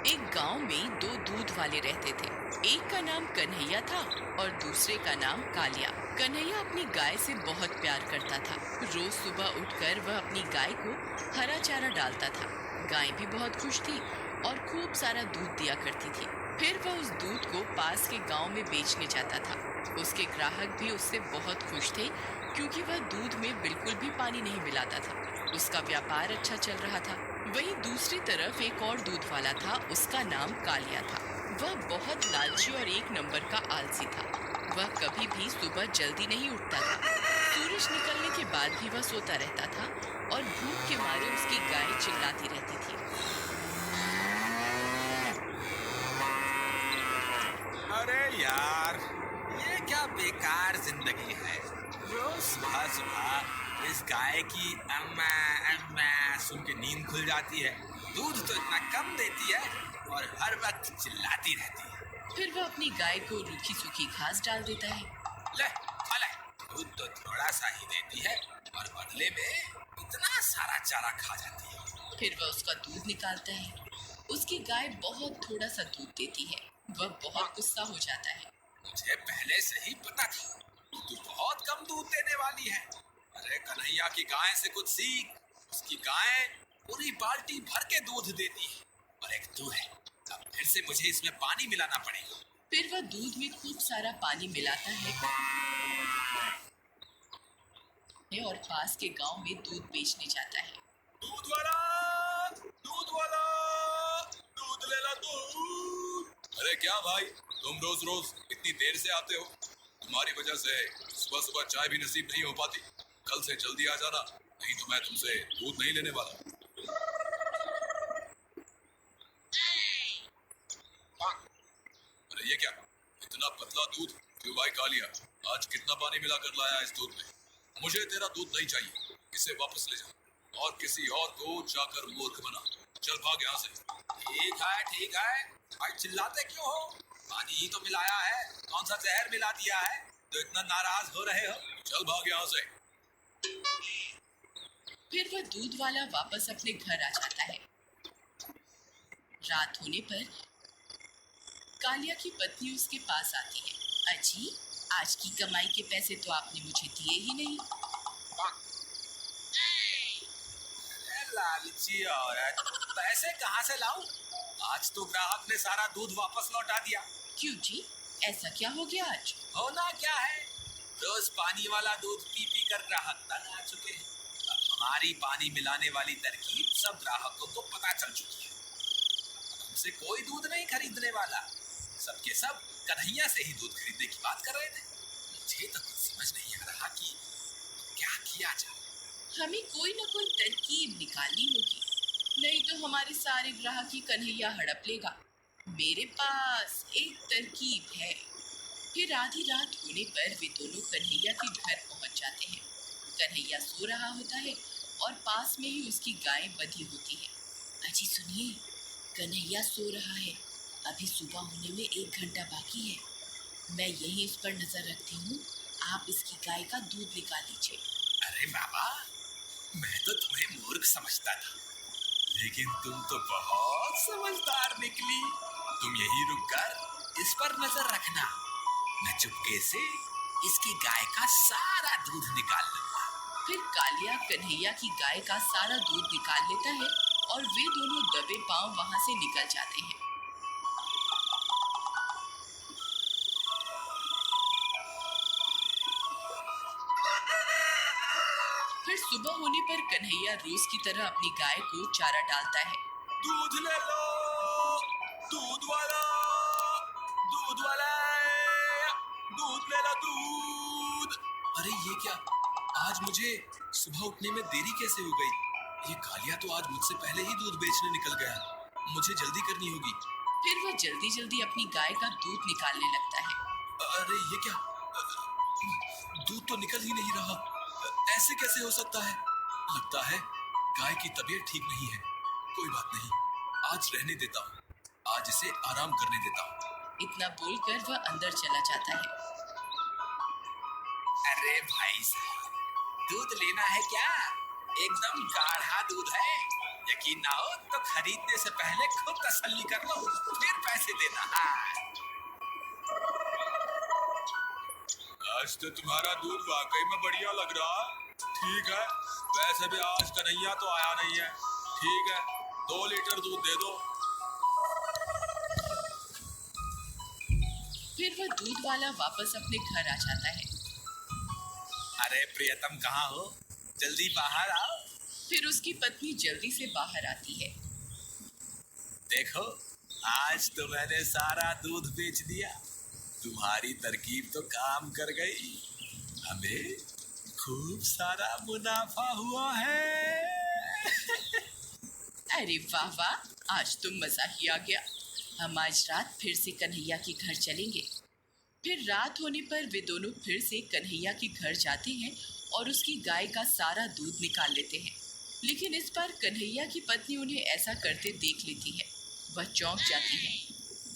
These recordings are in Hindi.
एक गांव में दो दूध वाले रहते थे। एक का नाम कन्हैया था और दूसरे का नाम कालिया। कन्हैया अपनी गाय से बहुत प्यार करता था। रोज सुबह उठकर वह अपनी गाय को हरा चारा डालता था। गाय भी बहुत खुश थी और खूब सारा दूध दिया करती थी। फिर वह उस दूध को पास के गांव में बेचने जाता था। उसके ग्राहक भी उससे बहुत खुश थे, क्योंकि वह दूध में बिल्कुल भी पानी नहीं मिलाता था। उसका व्यापार अच्छा चल रहा था। वहीं दूसरी तरफ एक और दूध वाला था। उसका नाम कालिया था। वह बहुत लालची और एक नंबर का आलसी था। वह कभी भी सुबह जल्दी नहीं उठता था। सूरज निकलने के बाद भी वह सोता रहता था और भूख के मारे उसकी गाय चिल्लाती रहती थी। अरे यार, ये क्या बेकार जिंदगी है। रोज सुबह सुबह इस गाय की अम्मा अम्मा सुन के नींद खुल जाती है। दूध तो इतना कम देती है और हर वक्त चिल्लाती रहती है। फिर वह अपनी गाय को रूखी सूखी घास डाल देता है। ले खा ले। दूध तो थोड़ा सा ही देती है और बदले में इतना सारा चारा खा जाती है। फिर वह उसका दूध निकालता है। उसकी गाय बहुत थोड़ा सा दूध देती है। वह बहुत गुस्सा हो जाता है। मुझे पहले से ही पता था कि तू बहुत कम दूध देने वाली है। अरे कन्हैया की गाय से कुछ सीख। उसकी गाय पूरी बाल्टी भर के दूध देती है और एक तू है। अब फिर से मुझे इसमें पानी मिलाना पड़ेगा। फिर वह दूध में खूब सारा पानी मिलाता है और पास के गांव में दूध बेचने जाता है। दूध वाला, दूध वाला, दूध ले ला दूध। अरे क्या भाई, तुम रोज रोज इतनी देर से आते हो? तुम्हारी वजह से सुबह सुबह चाय भी नसीब नहीं हो पाती। कल से जल्दी आ जाना, नहीं तो मैं तुमसे दूध नहीं लेने वाला। अरे ये क्या, इतना पतला दूध? क्यों भाई कालिया, आज कितना पानी मिलाकर लाया इस दूध में? मुझे तेरा दूध नहीं चाहिए, इसे वापस ले जा और किसी और को जाकर मूर्ख बना। चल भाग यहाँ से। ठीक है, भाई चिल्लाते क्यों हो? पानी ही तो मिलाया है, कौन सा जहर मिला दिया है तो इतना नाराज हो रहे हो? चल भाग यहाँ से। फिर वह दूध वाला वापस अपने घर आ जाता है। रात होने पर कालिया की पत्नी उसके पास आती है। अजी, आज की कमाई के पैसे तो आपने मुझे दिए ही नहीं। लालची औरत, पैसे कहाँ से लाऊं? आज तो ग्राहक ने सारा दूध वापस लौटा दिया। क्यों जी, ऐसा क्या हो गया आज? होना क्या है, रोज पानी वाला दूध पी पी कर ग्राहक तंग आ चुके हैं। अब हमारी पानी मिलाने वाली तरकीब सब ग्राहकों को पता चल चुकी है। हमसे कोई दूध नहीं खरीदने वाला। सबके सब कन्हैया से ही दूध खरीदने की बात कर रहे थे। मुझे तो कुछ समझ नहीं आ रहा कि क्या किया जाए। हमें कोई न कोई तरकीब निकालनी होगी, नहीं तो हमारे सारे ग्राहक ही कन्हैया हड़प लेगा। मेरे पास एक तरकीब है। फिर आधी रात होने पर वे दोनों कन्हैया के घर पहुंच जाते हैं। कन्हैया सो रहा होता है और पास में ही उसकी गाय बंधी होती है। अजी सुनिए, कन्हैया सो रहा है। अभी सुबह होने में 1 घंटा बाकी है। मैं यहीं इस पर नजर रखती हूँ। आप इसकी गाय का दूध निकाल लीजिए। अरे बाबा, मैं तो तुम्हें मूर्ख समझता था, लेकिन तुम तो बहुत समझदार निकली। तुम यहीं रुककर इस पर नजर रखना, मैं चुपके से इसकी गाय का सारा दूध निकाल लूंगा। फिर कालिया कन्हैया की गाय का सारा दूध निकाल लेता है और वे दोनों दबे पांव वहां से निकल जाते हैं। फिर सुबह होने पर कन्हैया रोज की तरह अपनी गाय को चारा डालता है। दूध ले लो, दूध वाला, दूध वाला, दूध ले लो दूध। अरे ये क्या, आज मुझे सुबह उठने में देरी कैसे हो गई? ये कालिया तो आज मुझसे पहले ही दूध बेचने निकल गया। मुझे जल्दी करनी होगी। फिर वह जल्दी जल्दी अपनी गाय का दूध निकालने लगता है। अरे ये क्या, दूध तो निकल ही नहीं रहा। ऐसे कैसे हो सकता है? लगता है गाय की तबीयत ठीक नहीं है। कोई बात नहीं, आज रहने देता हूँ, आज इसे आराम करने देता हूँ। इतना बोलकर वह अंदर चला जाता है। अरे भाई साहब, दूध लेना है क्या? एकदम गाढ़ा दूध है, यकीन ना हो तो खरीदने से पहले खुद तसल्ली कर लो, फिर पैसे देना। हाँ। आज तो तुम्हारा दूध वाकई में बढ़िया लग रहा है। ठीक है, वैसे भी आज कन्हैया तो आया नहीं है। ठीक है, 2 लीटर दूध दे दो। फिर वह दूध वाला वापस अपने घर आ जाता है। अरे प्रियतम कहाँ हो, जल्दी बाहर आओ। फिर उसकी पत्नी जल्दी से बाहर आती है। देखो, आज तो मैंने सारा दूध बेच दिया। तुम्हारी तरकीब तो काम कर गई, हमें खूब सारा मुनाफा हुआ है। अरे वाह वाह, आज तो मजा ही आ गया। हम आज रात फिर से कन्हैया के घर चलेंगे। फिर रात होने पर वे दोनों फिर से कन्हैया के घर जाते हैं और उसकी गाय का सारा दूध निकाल लेते हैं। लेकिन इस बार कन्हैया की पत्नी उन्हें ऐसा करते देख लेती है। वह चौंक जाती है।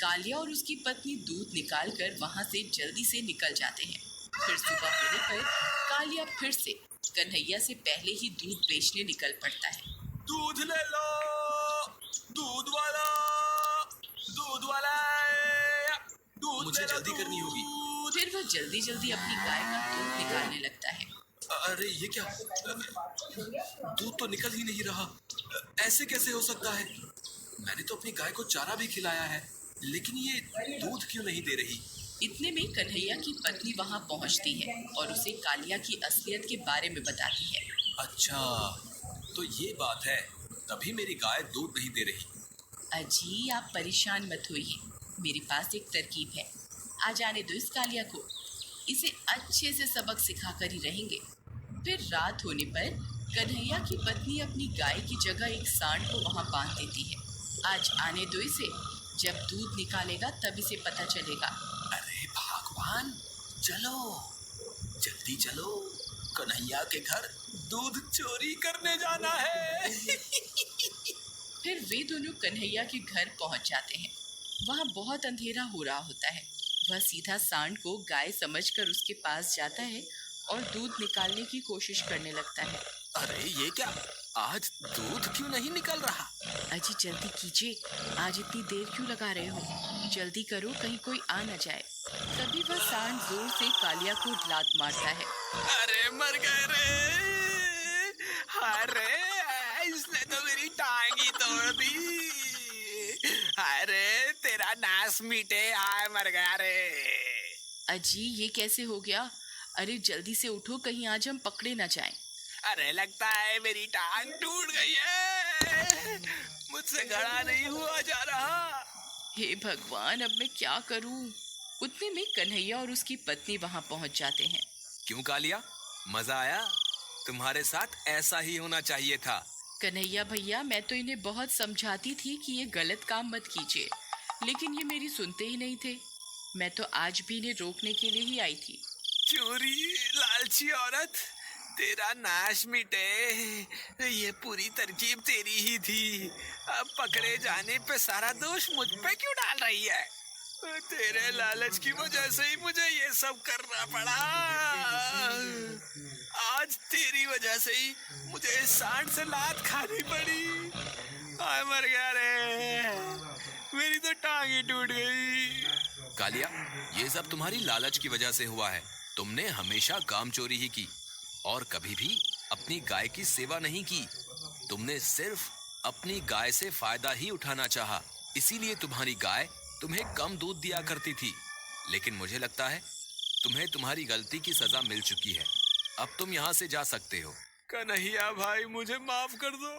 कालिया और उसकी पत्नी दूध निकाल कर वहाँ से जल्दी से निकल जाते हैं। फिर सुबह होने पर कालिया फिर से कन्हैया से पहले ही दूध बेचने निकल पड़ता है। दूध ले लो, दूध वाला, दूध वाला, दूध मुझे जल्दी करनी होगी। फिर वह जल्दी जल्दी अपनी गाय का दूध निकालने लगता है। अरे ये क्या, दूध तो निकल ही नहीं रहा। ऐसे कैसे हो सकता है? मैंने तो अपनी गाय को चारा भी खिलाया है, लेकिन ये दूध क्यों नहीं दे रही? इतने में कन्हैया की पत्नी वहां पहुंचती है और उसे कालिया की असलियत के बारे में बताती है। अच्छा, तो ये बात है, तभी मेरी गाय दूध नहीं दे रही। अजी, आप परेशान मत होइए, मेरे पास एक तरकीब है। आ जाने दो इस कालिया को, इसे अच्छे से सबक सिखाकर ही रहेंगे। फिर रात होने पर कन्हैया की पत्नी अपनी गाय की जगह एक सांड को वहां बांध देती है। आज आने दो इसे, जब दूध निकालेगा तब इसे पता चलेगा। अरे भगवान, चलो जल्दी चलो, कन्हैया के घर दूध चोरी करने जाना है। फिर वे दोनों कन्हैया के घर पहुंच जाते हैं। वहां बहुत अंधेरा हो रहा होता है। वह सीधा सांड को गाय समझकर उसके पास जाता है और दूध निकालने की कोशिश करने लगता है। अरे ये क्या, आज दूध क्यों नहीं निकल रहा? अजी जल्दी कीजिए, आज इतनी देर क्यों लगा रहे हो? जल्दी करो, कहीं कोई आ न जाए। तभी वह सांड जोर से कालिया को लात मारता है। अरे मर गए रे, अरे इसने तो मेरी टांग ही तोड़ दी। अरे तेरा नाश मीटे, हाय मर गया रे। अजी ये कैसे हो गया? अरे जल्दी से उठो, कहीं आज हम पकड़े न जाएं। अरे लगता है मेरी टांग टूट गई है, मुझसे खड़ा नहीं हुआ जा रहा। हे भगवान, अब मैं क्या करूं? उतने में कन्हैया और उसकी पत्नी वहां पहुंच जाते हैं। क्यों कालिया, मजा आया? तुम्हारे साथ ऐसा ही होना चाहिए था। कन्हैया भैया, मैं तो इन्हें बहुत समझाती थी कि ये गलत काम मत कीजिए, लेकिन ये मेरी सुनते ही नहीं थे। मैं तो आज भी इन्हें रोकने के लिए ही आई थी। चोरी लालची औरत, तेरा नाश मिटे, ये पूरी तरकीब तेरी ही थी। अब पकड़े जाने पे सारा दोष मुझ पे क्यों डाल रही है? तेरे लालच की वजह से ही मुझे ये सब करना पड़ा। आज तेरी वजह से ही मुझे सांड से लात खानी पड़ी। आय मर गया रे, मेरी तो टांग ही टूट गई। कालिया, ये सब तुम्हारी लालच की वजह से हुआ है। तुमने हमेशा काम चोरी ही की और कभी भी अपनी गाय की सेवा नहीं की। तुमने सिर्फ अपनी गाय से फायदा ही उठाना चाहा, इसीलिए तुम्हारी गाय तुम्हें कम दूध दिया करती थी। लेकिन मुझे लगता है तुम्हें तुम्हारी गलती की सजा मिल चुकी है। अब तुम यहाँ से जा सकते हो। कन्हैया भाई, मुझे माफ कर दो,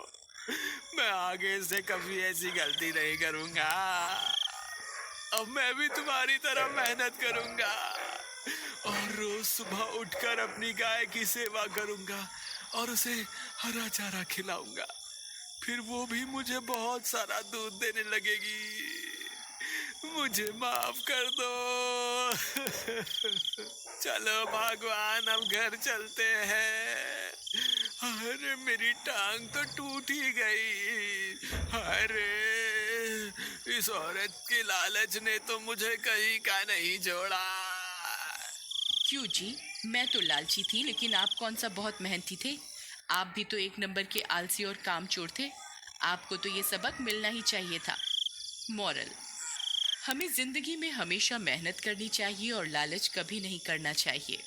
मैं आगे से कभी ऐसी गलती नहीं करूंगा। अब मैं भी तुम्हारी तरह मेहनत करूंगा और रोज सुबह उठकर अपनी गाय की सेवा करूंगा और उसे हरा चारा खिलाऊंगा। फिर वो भी मुझे बहुत सारा दूध देने लगेगी। मुझे माफ कर दो। चलो भगवान, अब घर चलते हैं। अरे मेरी टांग तो टूट ही गई। अरे इस औरत की लालच ने तो मुझे कहीं का नहीं छोड़ा। क्यों जी, मैं तो लालची थी, लेकिन आप कौन सा बहुत मेहनती थे? आप भी तो एक नंबर के आलसी और कामचोर थे। आपको तो ये सबक मिलना ही चाहिए था। मॉरल: हमें जिंदगी में हमेशा मेहनत करनी चाहिए और लालच कभी नहीं करना चाहिए।